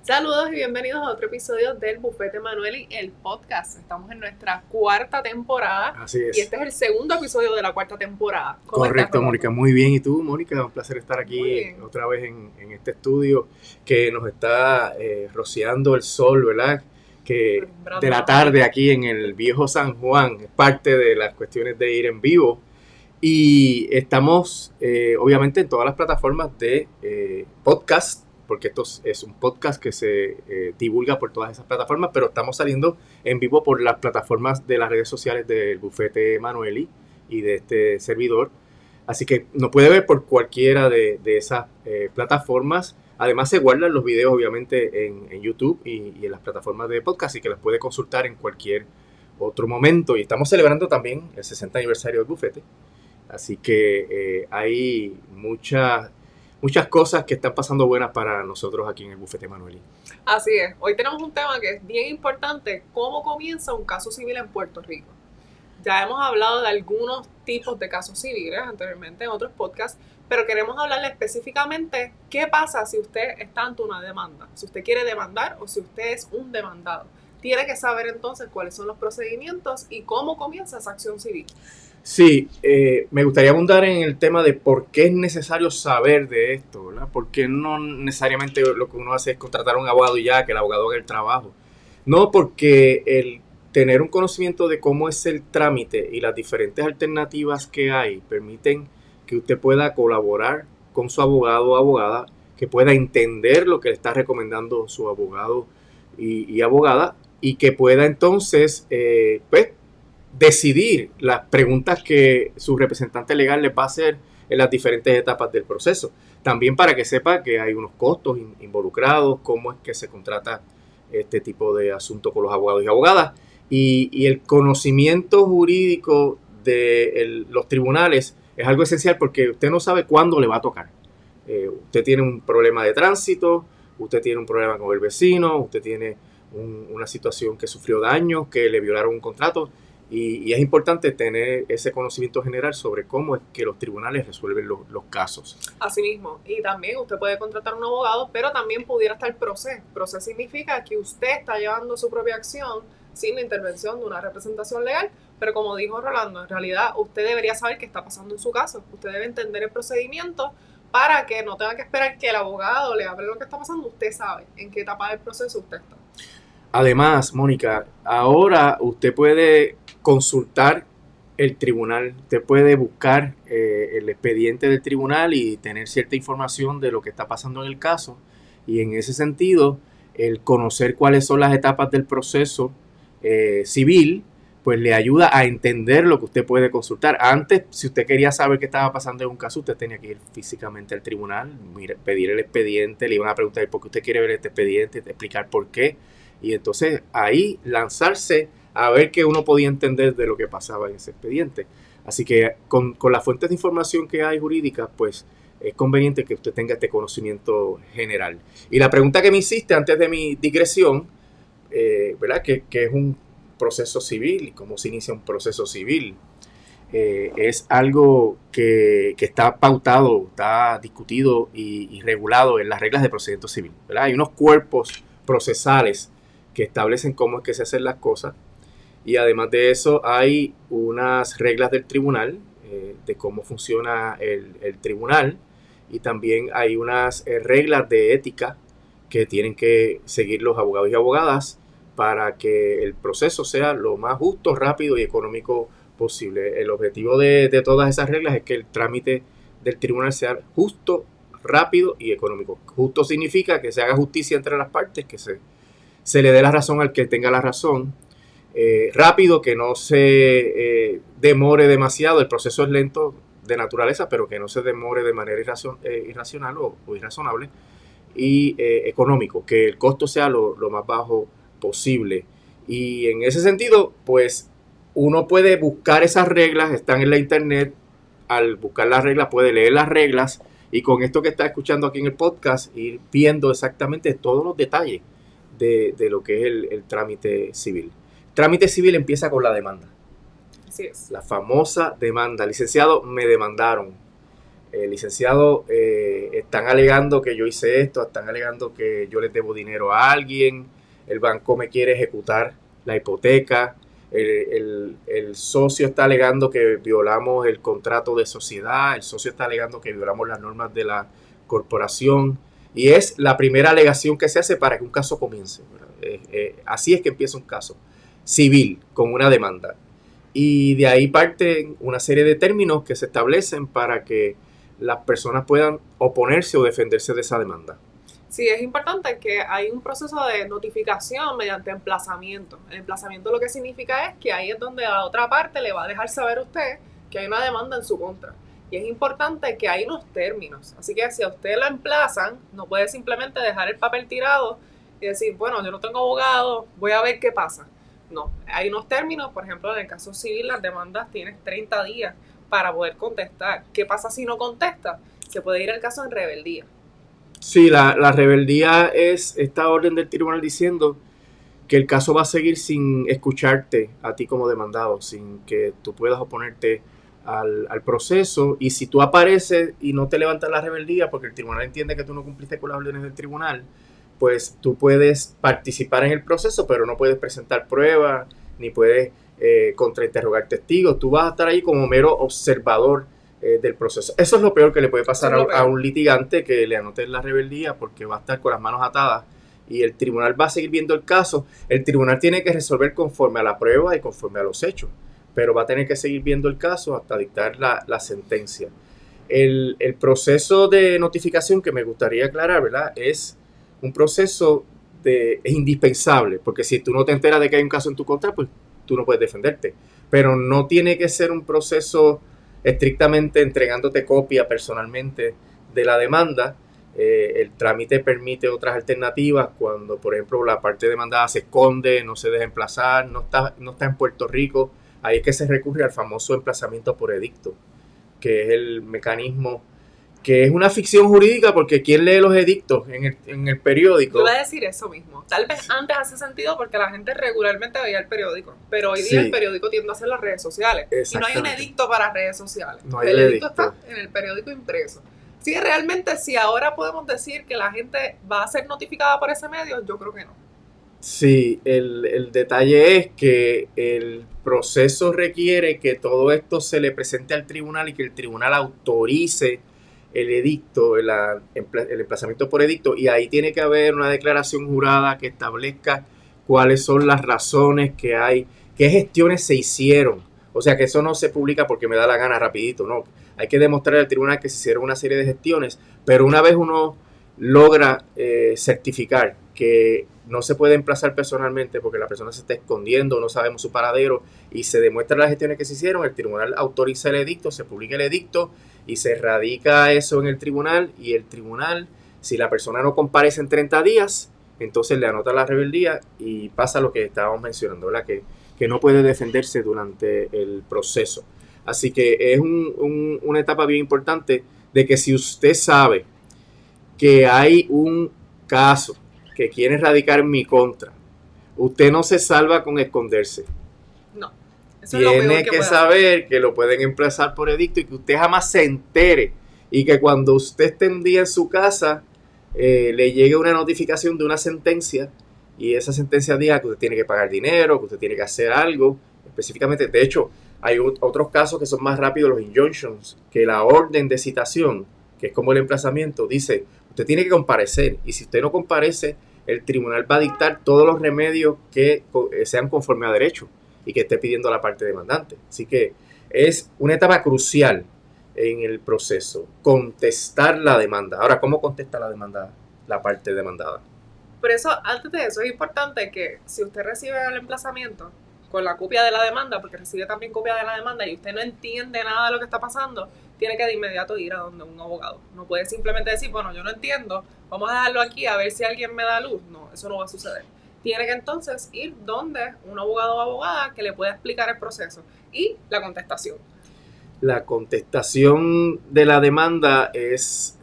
Saludos y bienvenidos a otro episodio del Bufete Manueli, el podcast. Estamos en nuestra cuarta temporada. Así es. Y este es el segundo episodio de la cuarta temporada. Correcto, Mónica. Muy bien. ¿Y tú, Mónica? Un placer estar aquí otra vez en este estudio que nos está rociando el sol, ¿verdad? Que de la tarde aquí en el viejo San Juan es parte de las cuestiones de ir en vivo. Y estamos, obviamente, en todas las plataformas de podcast, porque esto es un podcast que se divulga por todas esas plataformas, pero estamos saliendo en vivo por las plataformas de las redes sociales del Bufete Manueli y de este servidor. Así que nos puede ver por cualquiera de esas plataformas. Además se guardan los videos obviamente en YouTube y en las plataformas de podcast, y que las puede consultar en cualquier otro momento. Y estamos celebrando también el 60 aniversario del Bufete. Así que hay muchas cosas que están pasando buenas para nosotros aquí en el Bufete Manueli. Así es. Hoy tenemos un tema que es bien importante: cómo comienza un caso civil en Puerto Rico. Ya hemos hablado de algunos tipos de casos civiles anteriormente en otros podcasts, pero queremos hablarle específicamente qué pasa si usted está ante una demanda, si usted quiere demandar o si usted es un demandado. Tiene que saber entonces cuáles son los procedimientos y cómo comienza esa acción civil. Sí, me gustaría abundar en el tema de por qué es necesario saber de esto, ¿verdad? Por qué no necesariamente lo que uno hace es contratar a un abogado y ya, que el abogado haga el trabajo. No, porque el tener un conocimiento de cómo es el trámite y las diferentes alternativas que hay permiten que usted pueda colaborar con su abogado o abogada, que pueda entender lo que le está recomendando su abogado y abogada, y que pueda entonces, pues, decidir las preguntas que su representante legal les va a hacer en las diferentes etapas del proceso. También para que sepa que hay unos costos involucrados, cómo es que se contrata este tipo de asuntos con los abogados y abogadas. Y el conocimiento jurídico de los tribunales es algo esencial, porque usted no sabe cuándo le va a tocar. Usted tiene un problema de tránsito, usted tiene un problema con el vecino, usted tiene una situación que sufrió daños, que le violaron un contrato. Y es importante tener ese conocimiento general sobre cómo es que los tribunales resuelven los casos. Así mismo. Y también usted puede contratar un abogado, pero también pudiera estar proceso. Proceso significa que usted está llevando su propia acción sin la intervención de una representación legal. Pero como dijo Rolando, en realidad usted debería saber qué está pasando en su caso. Usted debe entender el procedimiento para que no tenga que esperar que el abogado le hable lo que está pasando. Usted sabe en qué etapa del proceso usted está. Además, Mónica, ahora usted puede consultar el tribunal, usted puede buscar el expediente del tribunal y tener cierta información de lo que está pasando en el caso, y en ese sentido el conocer cuáles son las etapas del proceso civil pues le ayuda a entender lo que usted puede consultar. Antes, si usted quería saber qué estaba pasando en un caso, usted tenía que ir físicamente al tribunal, pedir el expediente, le iban a preguntar por qué usted quiere ver este expediente, explicar por qué, y entonces ahí lanzarse a ver qué uno podía entender de lo que pasaba en ese expediente. Así que con las fuentes de información que hay jurídicas, pues es conveniente que usted tenga este conocimiento general. Y la pregunta que me hiciste antes de mi digresión, ¿verdad? Que es un proceso civil y cómo se inicia un proceso civil, es algo que está pautado, está discutido y regulado en las reglas de procedimiento civil, ¿verdad? Hay unos cuerpos procesales que establecen cómo es que se hacen las cosas. Y además de eso hay unas reglas del tribunal, de cómo funciona el tribunal, y también hay unas reglas de ética que tienen que seguir los abogados y abogadas para que el proceso sea lo más justo, rápido y económico posible. El objetivo de todas esas reglas es que el trámite del tribunal sea justo, rápido y económico. Justo significa que se haga justicia entre las partes, que se le dé la razón al que tenga la razón. Rápido, que no se demore demasiado. El proceso es lento de naturaleza, pero que no se demore de manera irracional o irrazonable. Y económico, que el costo sea lo más bajo posible. Y en ese sentido, pues uno puede buscar esas reglas, están en la internet. Al buscar las reglas puede leer las reglas, y con esto que está escuchando aquí en el podcast ir viendo exactamente todos los detalles de lo que es el trámite civil. Trámite civil empieza con la demanda. Así es. La famosa demanda. Licenciado, me demandaron. licenciado, están alegando que yo hice esto, están alegando que yo les debo dinero a alguien, el banco me quiere ejecutar la hipoteca, el socio está alegando que violamos el contrato de sociedad, el socio está alegando que violamos las normas de la corporación, y es la primera alegación que se hace para que un caso comience. Así es que empieza un caso civil con una demanda. Y de ahí parten una serie de términos que se establecen para que las personas puedan oponerse o defenderse de esa demanda. Sí, es importante que hay un proceso de notificación mediante emplazamiento. El emplazamiento lo que significa es que ahí es donde la otra parte le va a dejar saber a usted que hay una demanda en su contra. Y es importante que hay unos términos. Así que si a usted lo emplazan, no puede simplemente dejar el papel tirado y decir, bueno, yo no tengo abogado, voy a ver qué pasa. No, hay unos términos, por ejemplo, en el caso civil, las demandas tienes 30 días para poder contestar. ¿Qué pasa si no contesta? Se puede ir al caso en rebeldía. Sí, la rebeldía es esta orden del tribunal diciendo que el caso va a seguir sin escucharte a ti como demandado, sin que tú puedas oponerte al proceso. Y si tú apareces y no te levantas la rebeldía porque el tribunal entiende que tú no cumpliste con las órdenes del tribunal, pues tú puedes participar en el proceso, pero no puedes presentar pruebas, ni puedes contrainterrogar testigos. Tú vas a estar ahí como mero observador del proceso. Eso es lo peor que le puede pasar a un litigante, que le anoten la rebeldía, porque va a estar con las manos atadas y el tribunal va a seguir viendo el caso. El tribunal tiene que resolver conforme a la prueba y conforme a los hechos, pero va a tener que seguir viendo el caso hasta dictar la sentencia. El proceso de notificación que me gustaría aclarar, ¿verdad?, es un proceso es indispensable, porque si tú no te enteras de que hay un caso en tu contra, pues tú no puedes defenderte. Pero no tiene que ser un proceso estrictamente entregándote copia personalmente de la demanda. El trámite permite otras alternativas cuando, por ejemplo, la parte demandada se esconde, no se deja emplazar, no está en Puerto Rico. Ahí es que se recurre al famoso emplazamiento por edicto, que es el mecanismo, que es una ficción jurídica, porque ¿quién lee los edictos en el periódico? Yo iba a decir eso mismo. Tal vez antes hace sentido porque la gente regularmente veía el periódico, pero hoy día el periódico tiende a hacer las redes sociales. Y no hay un edicto para redes sociales. No hay el edicto está en el periódico impreso. Sí, realmente, si ahora podemos decir que la gente va a ser notificada por ese medio, yo creo que no. Sí, el detalle es que el proceso requiere que todo esto se le presente al tribunal y que el tribunal autorice el edicto, el emplazamiento por edicto, y ahí tiene que haber una declaración jurada que establezca cuáles son las razones que hay, qué gestiones se hicieron. O sea, que eso no se publica porque me da la gana rapidito, no. Hay que demostrar al tribunal que se hicieron una serie de gestiones, pero una vez uno logra certificar que no se puede emplazar personalmente porque la persona se está escondiendo, no sabemos su paradero, y se demuestran las gestiones que se hicieron, el tribunal autoriza el edicto, se publica el edicto y se radica eso en el tribunal, y el tribunal, si la persona no comparece en 30 días, entonces le anota la rebeldía y pasa lo que estábamos mencionando, ¿verdad? Que no puede defenderse durante el proceso. Así que es una etapa bien importante de que si usted sabe que hay un caso que quiere radicar en mi contra, usted no se salva con esconderse. No. Tiene que saber que lo pueden emplazar por edicto y que usted jamás se entere, y que cuando usted esté un día en su casa le llegue una notificación de una sentencia, y esa sentencia diga que usted tiene que pagar dinero, que usted tiene que hacer algo específicamente. De hecho, hay otros casos que son más rápidos, los injunctions, que la orden de citación, que es como el emplazamiento, dice usted tiene que comparecer, y si usted no comparece, el tribunal va a dictar todos los remedios que sean conforme a derecho y que esté pidiendo la parte demandante. Así que es una etapa crucial en el proceso, contestar la demanda. Ahora, ¿cómo contesta la demanda la parte demandada? Por eso, antes de eso, es importante que si usted recibe el emplazamiento con la copia de la demanda, porque recibe también copia de la demanda y usted no entiende nada de lo que está pasando, tiene que de inmediato ir a donde un abogado. No puede simplemente decir, bueno, yo no entiendo, vamos a dejarlo aquí a ver si alguien me da luz. No, eso no va a suceder. Tiene que entonces ir donde un abogado o abogada que le pueda explicar el proceso y la contestación. La contestación de la demanda es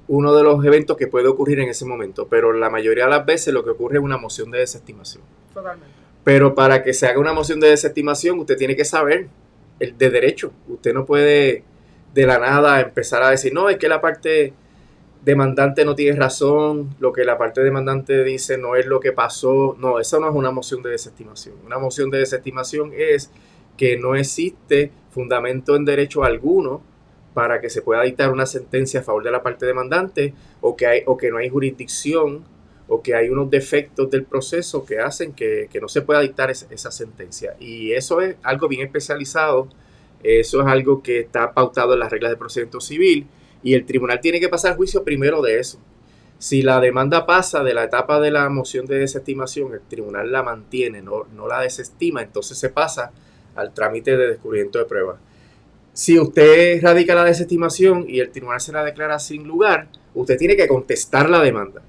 uno de los eventos que puede ocurrir en ese momento, pero la mayoría de las veces lo que ocurre es una moción de desestimación. Totalmente. Pero para que se haga una moción de desestimación, usted tiene que saber el de derecho. Usted no puede de la nada empezar a decir, no, es que la parte demandante no tiene razón, lo que la parte demandante dice no es lo que pasó. No, eso no es una moción de desestimación. Una moción de desestimación es que no existe fundamento en derecho alguno para que se pueda dictar una sentencia a favor de la parte demandante, o que no hay jurisdicción, o que hay unos defectos del proceso que hacen que no se pueda dictar esa sentencia. Y eso es algo bien especializado, eso es algo que está pautado en las reglas de procedimiento civil, y el tribunal tiene que pasar juicio primero de eso. Si la demanda pasa de la etapa de la moción de desestimación, el tribunal la mantiene, no la desestima, entonces se pasa al trámite de descubrimiento de pruebas. Si usted radica la desestimación y el tribunal se la declara sin lugar, usted tiene que contestar la demanda.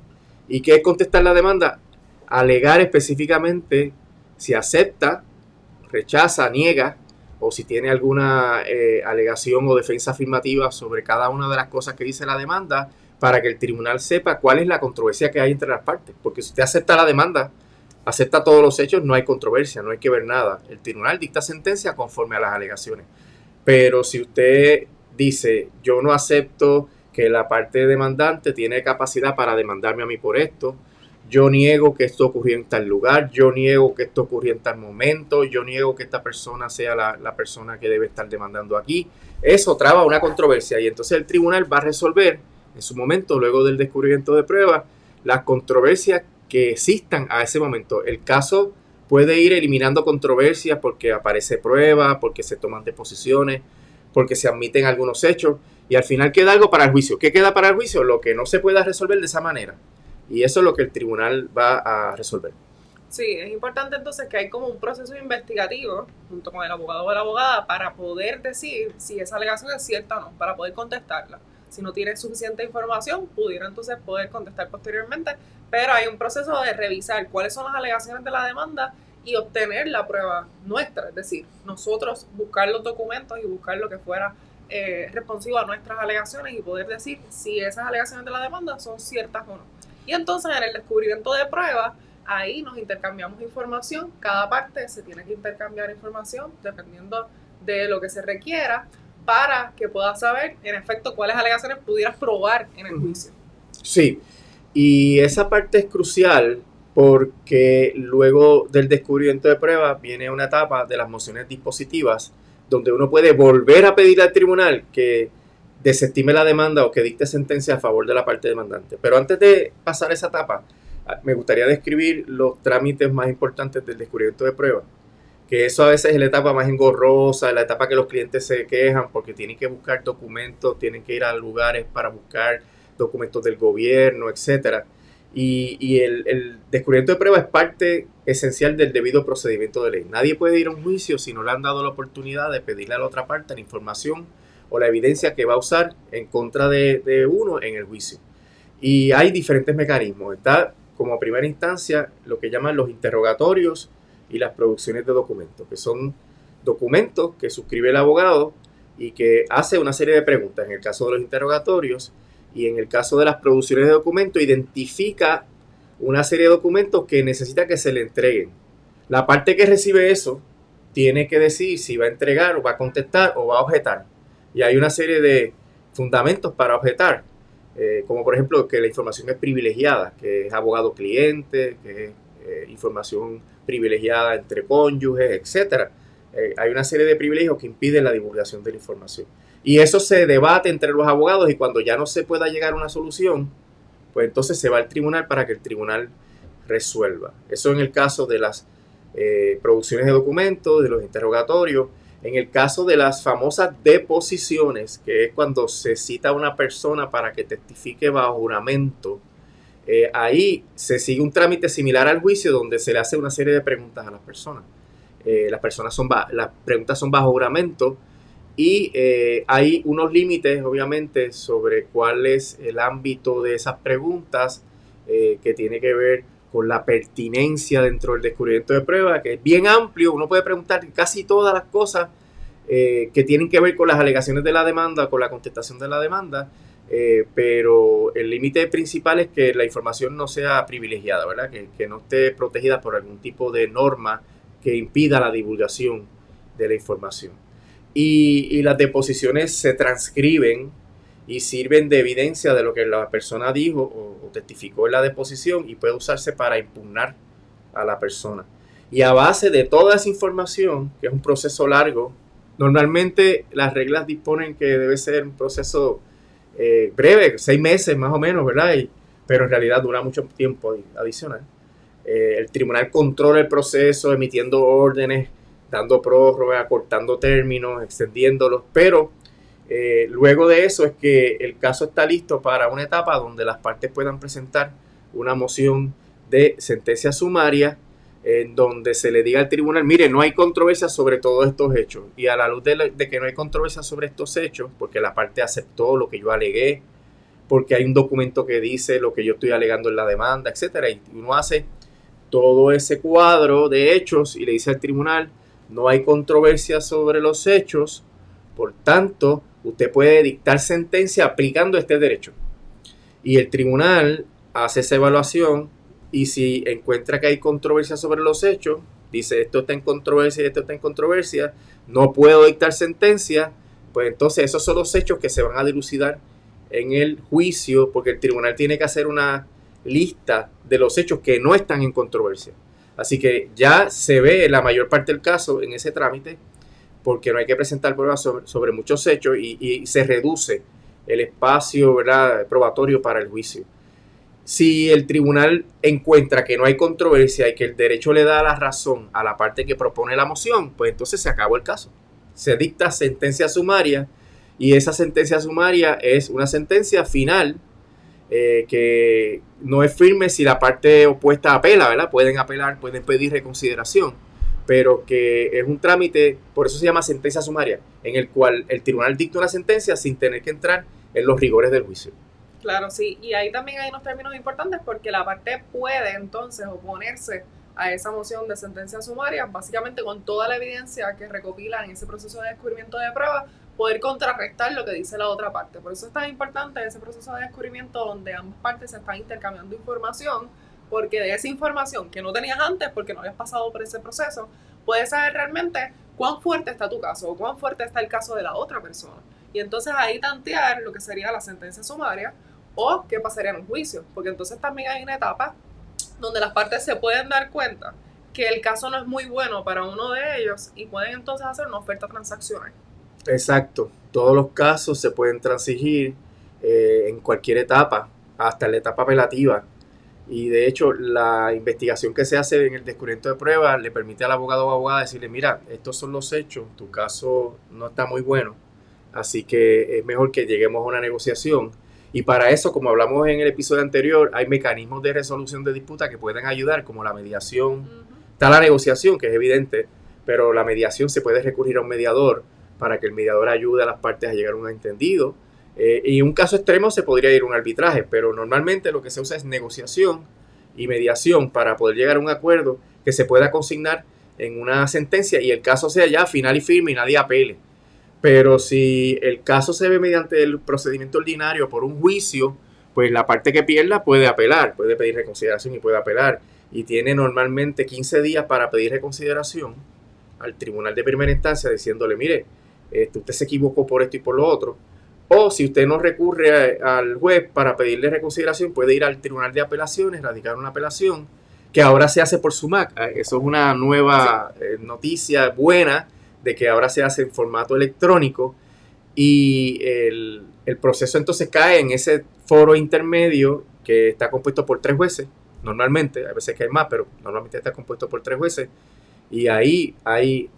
¿Y qué es contestar la demanda? Alegar específicamente si acepta, rechaza, niega, o si tiene alguna alegación o defensa afirmativa sobre cada una de las cosas que dice la demanda, para que el tribunal sepa cuál es la controversia que hay entre las partes. Porque si usted acepta la demanda, acepta todos los hechos, no hay controversia, no hay que ver nada. El tribunal dicta sentencia conforme a las alegaciones. Pero si usted dice, yo no acepto que la parte demandante tiene capacidad para demandarme a mí por esto, yo niego que esto ocurrió en tal lugar, yo niego que esto ocurrió en tal momento, yo niego que esta persona sea la persona que debe estar demandando aquí, eso traba una controversia, y entonces el tribunal va a resolver en su momento, luego del descubrimiento de pruebas, las controversias que existan a ese momento. El caso puede ir eliminando controversias porque aparece prueba, porque se toman deposiciones, porque se admiten algunos hechos, y al final queda algo para el juicio. ¿Qué queda para el juicio? Lo que no se pueda resolver de esa manera. Y eso es lo que el tribunal va a resolver. Sí, es importante entonces que hay como un proceso investigativo junto con el abogado o la abogada para poder decir si esa alegación es cierta o no, para poder contestarla. Si no tiene suficiente información, pudiera entonces poder contestar posteriormente, pero hay un proceso de revisar cuáles son las alegaciones de la demanda y obtener la prueba nuestra, es decir, nosotros buscar los documentos y buscar lo que fuera responsivo a nuestras alegaciones y poder decir si esas alegaciones de la demanda son ciertas o no. Y entonces en el descubrimiento de pruebas, ahí nos intercambiamos información, cada parte se tiene que intercambiar información dependiendo de lo que se requiera para que puedas saber en efecto cuáles alegaciones pudieras probar en el juicio. Sí, y esa parte es crucial porque luego del descubrimiento de pruebas viene una etapa de las mociones dispositivas donde uno puede volver a pedir al tribunal que desestime la demanda o que dicte sentencia a favor de la parte demandante. Pero antes de pasar esa etapa, me gustaría describir los trámites más importantes del descubrimiento de pruebas, que eso a veces es la etapa más engorrosa, la etapa que los clientes se quejan porque tienen que buscar documentos, tienen que ir a lugares para buscar documentos del gobierno, etcétera. Y el descubrimiento de pruebas es parte esencial del debido procedimiento de ley. Nadie puede ir a un juicio si no le han dado la oportunidad de pedirle a la otra parte la información o la evidencia que va a usar en contra de uno en el juicio. Y hay diferentes mecanismos. Está como primera instancia lo que llaman los interrogatorios y las producciones de documentos, que son documentos que suscribe el abogado y que hace una serie de preguntas. En el caso de los interrogatorios y en el caso de las producciones de documentos, identifica una serie de documentos que necesita que se le entreguen. La parte que recibe eso tiene que decir si va a entregar o va a contestar o va a objetar. Y hay una serie de fundamentos para objetar, como por ejemplo que la información es privilegiada, que es abogado-cliente, que es información privilegiada entre cónyuges, etc. Hay una serie de privilegios que impiden la divulgación de la información. Y eso se debate entre los abogados, y cuando ya no se pueda llegar a una solución, pues entonces se va al tribunal para que el tribunal resuelva. Eso en el caso de las producciones de documentos, de los interrogatorios. En el caso de las famosas deposiciones, que es cuando se cita a una persona para que testifique bajo juramento, ahí se sigue un trámite similar al juicio donde se le hace una serie de preguntas a las personas. Las preguntas son bajo juramento y hay unos límites, obviamente, sobre cuál es el ámbito de esas preguntas, que tiene que ver con la pertinencia dentro del descubrimiento de prueba, que es bien amplio. Uno puede preguntar casi todas las cosas que tienen que ver con las alegaciones de la demanda, con la contestación de la demanda, pero el límite principal es que la información no sea privilegiada, ¿verdad? Que no esté protegida por algún tipo de norma que impida la divulgación de la información. y las deposiciones se transcriben y sirven de evidencia de lo que la persona dijo o testificó en la deposición y puede usarse para impugnar a la persona. Y a base de toda esa información, que es un proceso largo, normalmente las reglas disponen que debe ser un proceso breve, 6 meses más o menos, ¿verdad? Pero en realidad dura mucho tiempo adicional. El tribunal controla el proceso, emitiendo órdenes, dando prórroga, acortando términos, extendiéndolos, pero luego de eso es que el caso está listo para una etapa donde las partes puedan presentar una moción de sentencia sumaria en donde se le diga al tribunal, mire, no hay controversia sobre todos estos hechos, y a la luz de que no hay controversia sobre estos hechos, porque la parte aceptó lo que yo alegué, porque hay un documento que dice lo que yo estoy alegando en la demanda, etcétera, y uno hace todo ese cuadro de hechos y le dice al tribunal, no hay controversia sobre los hechos, por tanto, usted puede dictar sentencia aplicando este derecho. Y el tribunal hace esa evaluación y si encuentra que hay controversia sobre los hechos, dice esto está en controversia y esto está en controversia, no puedo dictar sentencia, pues entonces esos son los hechos que se van a dilucidar en el juicio, porque el tribunal tiene que hacer una lista de los hechos que no están en controversia. Así que ya se ve la mayor parte del caso en ese trámite, porque no hay que presentar pruebas sobre muchos hechos y se reduce el espacio, ¿verdad?, probatorio para el juicio. Si el tribunal encuentra que no hay controversia y que el derecho le da la razón a la parte que propone la moción, pues entonces se acabó el caso. Se dicta sentencia sumaria y esa sentencia sumaria es una sentencia final que no es firme si la parte opuesta apela, ¿verdad? Pueden apelar, pueden pedir reconsideración, pero que es un trámite, por eso se llama sentencia sumaria, en el cual el tribunal dicta una sentencia sin tener que entrar en los rigores del juicio. Claro, sí, y ahí también hay unos términos importantes porque la parte puede entonces oponerse a esa moción de sentencia sumaria, básicamente con toda la evidencia que recopila en ese proceso de descubrimiento de pruebas, poder contrarrestar lo que dice la otra parte. Por eso es tan importante ese proceso de descubrimiento donde ambas partes se están intercambiando información, porque de esa información que no tenías antes, porque no habías pasado por ese proceso, puedes saber realmente cuán fuerte está tu caso o cuán fuerte está el caso de la otra persona. Y entonces ahí tantear lo que sería la sentencia sumaria o qué pasaría en un juicio, porque entonces también hay una etapa donde las partes se pueden dar cuenta que el caso no es muy bueno para uno de ellos y pueden entonces hacer una oferta transaccional. Exacto, todos los casos se pueden transigir en cualquier etapa, hasta la etapa apelativa. Y de hecho, la investigación que se hace en el descubrimiento de pruebas le permite al abogado o abogada decirle, mira, estos son los hechos, tu caso no está muy bueno, así que es mejor que lleguemos a una negociación. Y para eso, como hablamos en el episodio anterior, hay mecanismos de resolución de disputa que pueden ayudar, como la mediación. Está la negociación, que es evidente, pero la mediación se puede recurrir a un mediador para que el mediador ayude a las partes a llegar a un entendido. Y en un caso extremo se podría ir a un arbitraje, pero normalmente lo que se usa es negociación y mediación para poder llegar a un acuerdo que se pueda consignar en una sentencia y el caso sea ya final y firme y nadie apele. Pero si el caso se ve mediante el procedimiento ordinario por un juicio, pues la parte que pierda puede apelar, puede pedir reconsideración y puede apelar. Y tiene normalmente 15 días para pedir reconsideración al tribunal de primera instancia diciéndole, mire, usted se equivocó por esto y por lo otro. O si usted no recurre al juez para pedirle reconsideración, puede ir al tribunal de apelaciones, radicar una apelación, que ahora se hace por SUMAC. Eso es una nueva noticia buena, de que ahora se hace en formato electrónico y el proceso entonces cae en ese foro intermedio que está compuesto por 3 jueces, normalmente, a veces que hay más, pero normalmente está compuesto por 3 jueces, y ahí hay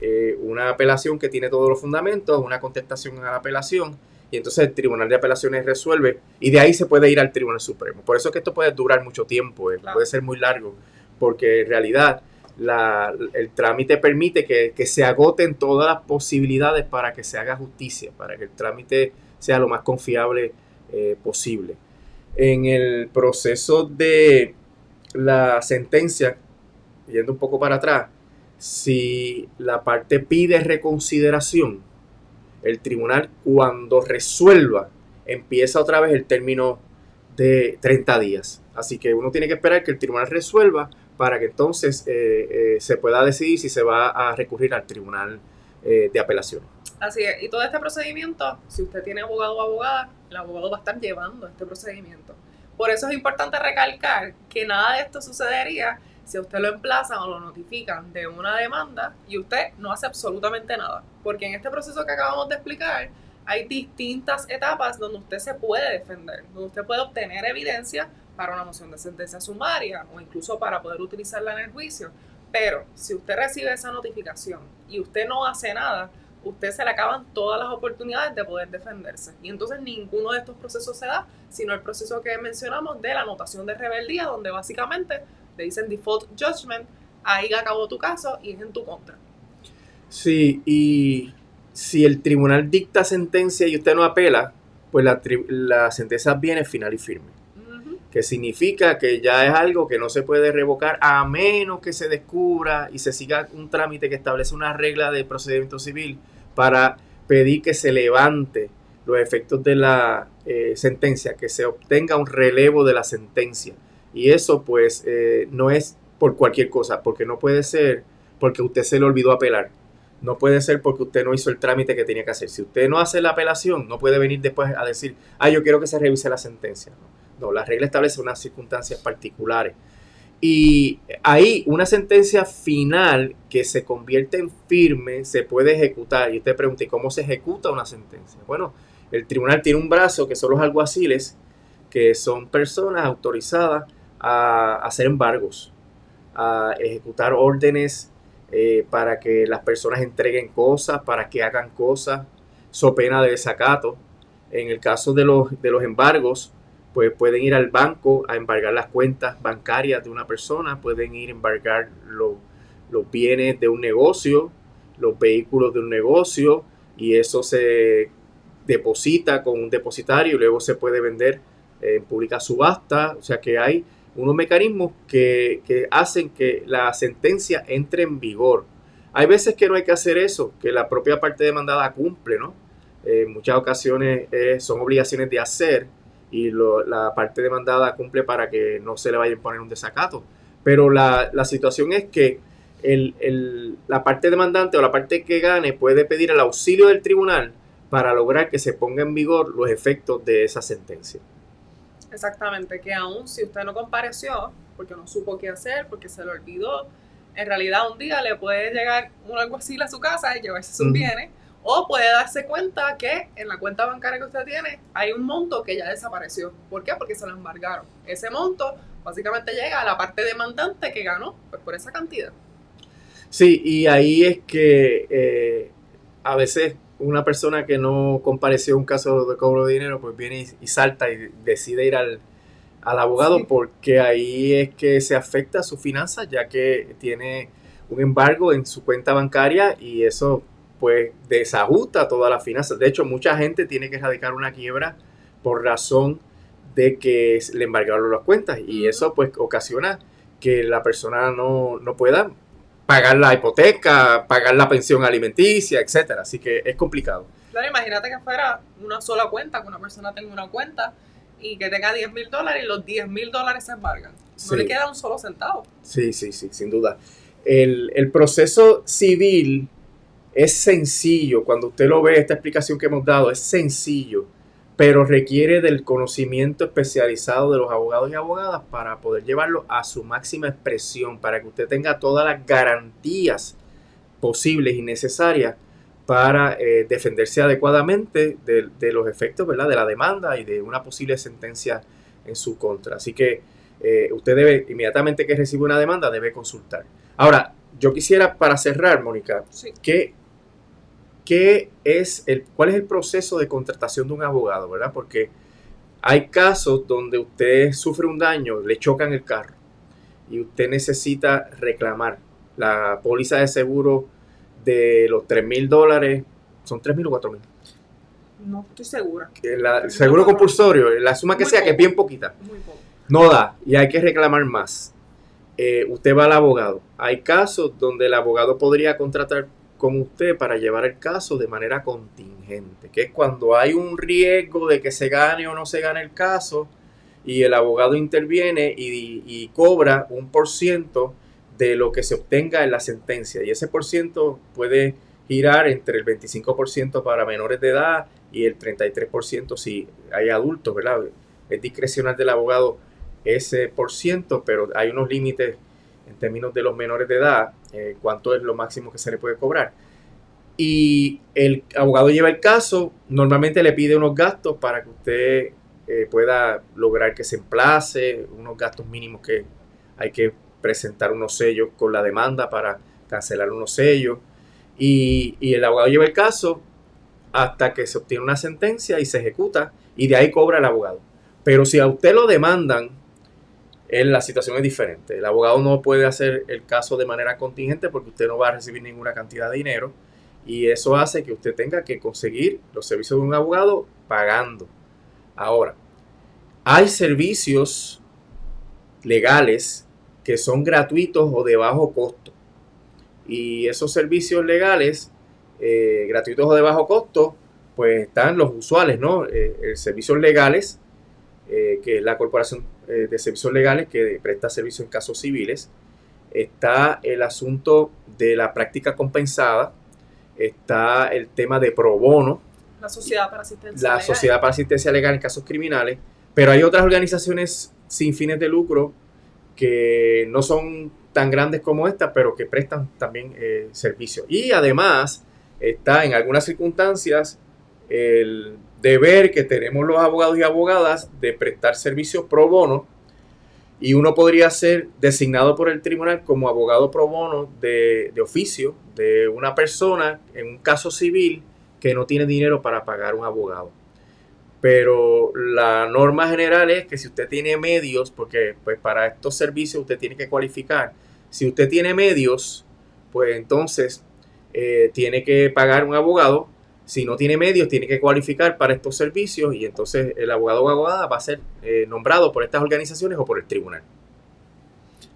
una apelación que tiene todos los fundamentos, una contestación a la apelación, y entonces el Tribunal de Apelaciones resuelve, y de ahí se puede ir al Tribunal Supremo. Por eso es que esto puede durar mucho tiempo, claro. Puede ser muy largo, porque en realidad el trámite permite que se agoten todas las posibilidades para que se haga justicia, para que el trámite sea lo más confiable posible. En el proceso de la sentencia, yendo un poco para atrás, si la parte pide reconsideración, el tribunal cuando resuelva empieza otra vez el término de 30 días. Así que uno tiene que esperar que el tribunal resuelva para que entonces se pueda decidir si se va a recurrir al tribunal de apelaciones. Así es, y todo este procedimiento, si usted tiene abogado o abogada, el abogado va a estar llevando este procedimiento. Por eso es importante recalcar que nada de esto sucedería si a usted lo emplazan o lo notifican de una demanda y usted no hace absolutamente nada. Porque en este proceso que acabamos de explicar, hay distintas etapas donde usted se puede defender, donde usted puede obtener evidencia para una moción de sentencia sumaria o incluso para poder utilizarla en el juicio. Pero si usted recibe esa notificación y usted no hace nada, usted se le acaban todas las oportunidades de poder defenderse. Y entonces ninguno de estos procesos se da, sino el proceso que mencionamos de la anotación de rebeldía, donde básicamente le dicen default judgment, ahí acabó tu caso y es en tu contra. Sí, y si el tribunal dicta sentencia y usted no apela, pues la sentencia viene final y firme. Que significa que ya es algo que no se puede revocar a menos que se descubra y se siga un trámite que establece una regla de procedimiento civil para pedir que se levante los efectos de la sentencia, que se obtenga un relevo de la sentencia. Y eso pues no es por cualquier cosa, porque no puede ser porque usted se le olvidó apelar. No puede ser porque usted no hizo el trámite que tenía que hacer. Si usted no hace la apelación, no puede venir después a decir, yo quiero que se revise la sentencia. No, la regla establece unas circunstancias particulares. Y ahí una sentencia final que se convierte en firme se puede ejecutar. Y usted pregunta, ¿y cómo se ejecuta una sentencia? Bueno, el tribunal tiene un brazo que son los alguaciles, que son personas autorizadas a hacer embargos, a ejecutar órdenes para que las personas entreguen cosas, para que hagan cosas, so pena de desacato. En el caso de los embargos, pues pueden ir al banco a embargar las cuentas bancarias de una persona, pueden ir a embargar los bienes de un negocio, los vehículos de un negocio, y eso se deposita con un depositario y luego se puede vender en pública subasta. O sea que hay unos mecanismos que hacen que la sentencia entre en vigor. Hay veces que no hay que hacer eso, que la propia parte demandada cumple, ¿no? En muchas ocasiones son obligaciones de hacer y la parte demandada cumple para que no se le vaya a imponer un desacato. Pero la situación es que la parte demandante o la parte que gane puede pedir el auxilio del tribunal para lograr que se ponga en vigor los efectos de esa sentencia. Exactamente, que aún si usted no compareció, porque no supo qué hacer, porque se lo olvidó, en realidad un día le puede llegar un alguacil a su casa y llevarse sus bienes, o puede darse cuenta que en la cuenta bancaria que usted tiene hay un monto que ya desapareció. ¿Por qué? Porque se lo embargaron. Ese monto básicamente llega a la parte demandante que ganó pues, por esa cantidad. Sí, y ahí es que a veces una persona que no compareció a un caso de cobro de dinero, pues viene y salta y decide ir al abogado, sí, porque ahí es que se afecta su finanzas, ya que tiene un embargo en su cuenta bancaria y eso pues desajusta todas las finanzas. De hecho, mucha gente tiene que erradicar una quiebra por razón de que le embargaron las cuentas y eso pues ocasiona que la persona no pueda pagar la hipoteca, pagar la pensión alimenticia, etcétera. Así que es complicado. Claro, imagínate que fuera una sola cuenta, que una persona tenga una cuenta y que tenga $10,000 y los $10,000 se embargan. No le queda un solo centavo. Sí, sin duda. El proceso civil es sencillo. Cuando usted lo ve, esta explicación que hemos dado es sencillo, pero requiere del conocimiento especializado de los abogados y abogadas para poder llevarlo a su máxima expresión, para que usted tenga todas las garantías posibles y necesarias para defenderse adecuadamente de los efectos, ¿verdad?, de la demanda y de una posible sentencia en su contra. Así que usted debe, inmediatamente que recibe una demanda, debe consultar. Ahora, yo quisiera, para cerrar, Mónica, sí, ¿cuál es el proceso de contratación de un abogado, ¿verdad? Porque hay casos donde usted sufre un daño, le chocan el carro y usted necesita reclamar la póliza de seguro de los $3,000. ¿Son $3,000 o $4,000? No estoy segura. El seguro compulsorio, la suma que sea, que es bien poquita. Muy poco. No da y hay que reclamar más. Usted va al abogado. Hay casos donde el abogado podría contratar con usted para llevar el caso de manera contingente, que es cuando hay un riesgo de que se gane o no se gane el caso y el abogado interviene y cobra un % de lo que se obtenga en la sentencia, y ese % puede girar entre el 25% para menores de edad y el 33% si hay adultos, ¿verdad? Es discrecional del abogado ese por ciento, pero hay unos límites en términos de los menores de edad, cuánto es lo máximo que se le puede cobrar. Y el abogado lleva el caso, normalmente le pide unos gastos para que usted pueda lograr que se emplace, unos gastos mínimos que hay que presentar unos sellos con la demanda para cancelar unos sellos. Y el abogado lleva el caso hasta que se obtiene una sentencia y se ejecuta, y de ahí cobra el abogado. Pero si a usted lo demandan, la situación es diferente. El abogado no puede hacer el caso de manera contingente porque usted no va a recibir ninguna cantidad de dinero, y eso hace que usted tenga que conseguir los servicios de un abogado pagando. Ahora, hay servicios legales que son gratuitos o de bajo costo. Y esos servicios legales, gratuitos o de bajo costo, pues están los usuales, ¿no? Servicios legales, que es la Corporación de Servicios Legales que presta servicios en casos civiles. Está el asunto de la práctica compensada. Está el tema de pro bono. La Sociedad para Asistencia La Legal. Sociedad para Asistencia Legal en casos criminales. Pero hay otras organizaciones sin fines de lucro que no son tan grandes como esta, pero que prestan también servicios. Y además está en algunas circunstancias el deber que tenemos los abogados y abogadas de prestar servicios pro bono, y uno podría ser designado por el tribunal como abogado pro bono de oficio de una persona en un caso civil que no tiene dinero para pagar un abogado. Pero la norma general es que si usted tiene medios, porque pues para estos servicios usted tiene que cualificar, si usted tiene medios, pues entonces tiene que pagar un abogado. Si no tiene medios, tiene que cualificar para estos servicios, y entonces el abogado o abogada va a ser nombrado por estas organizaciones o por el tribunal.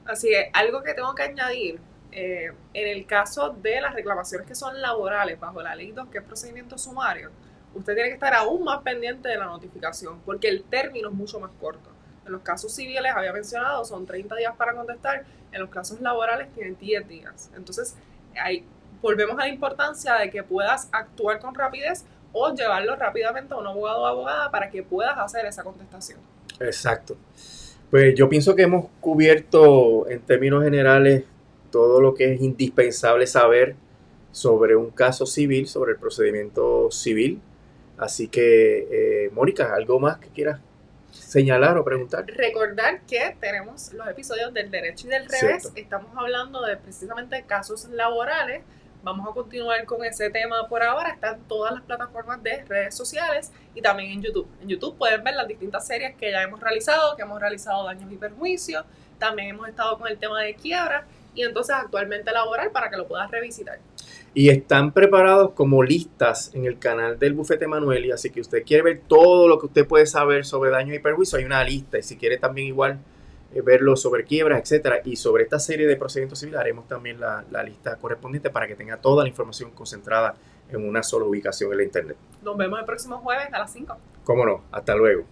Así es, algo que tengo que añadir, en el caso de las reclamaciones que son laborales bajo la ley 2, que es procedimiento sumario, usted tiene que estar aún más pendiente de la notificación, porque el término es mucho más corto. En los casos civiles, había mencionado, son 30 días para contestar. En los casos laborales tienen 10 días. Entonces, volvemos a la importancia de que puedas actuar con rapidez o llevarlo rápidamente a un abogado o abogada para que puedas hacer esa contestación. Exacto. Pues yo pienso que hemos cubierto en términos generales todo lo que es indispensable saber sobre un caso civil, sobre el procedimiento civil. Así que, Mónica, ¿algo más que quieras señalar o preguntar? Recordar que tenemos los episodios del derecho y del revés. Cierto. Estamos hablando de precisamente casos laborales. Vamos a continuar con ese tema por ahora. Está en todas las plataformas de redes sociales y también en YouTube. En YouTube pueden ver las distintas series que ya hemos realizado, daños y perjuicios. También hemos estado con el tema de quiebra y entonces actualmente laboral, para que lo puedas revisitar. Y están preparados como listas en el canal del Bufete Emanueli, así que usted quiere ver todo lo que usted puede saber sobre daños y perjuicios, hay una lista, y si quiere también igual verlo sobre quiebras, etcétera, y sobre esta serie de procedimientos civiles haremos también la lista correspondiente para que tenga toda la información concentrada en una sola ubicación en la internet. Nos vemos el próximo jueves a las 5. Cómo no, hasta luego.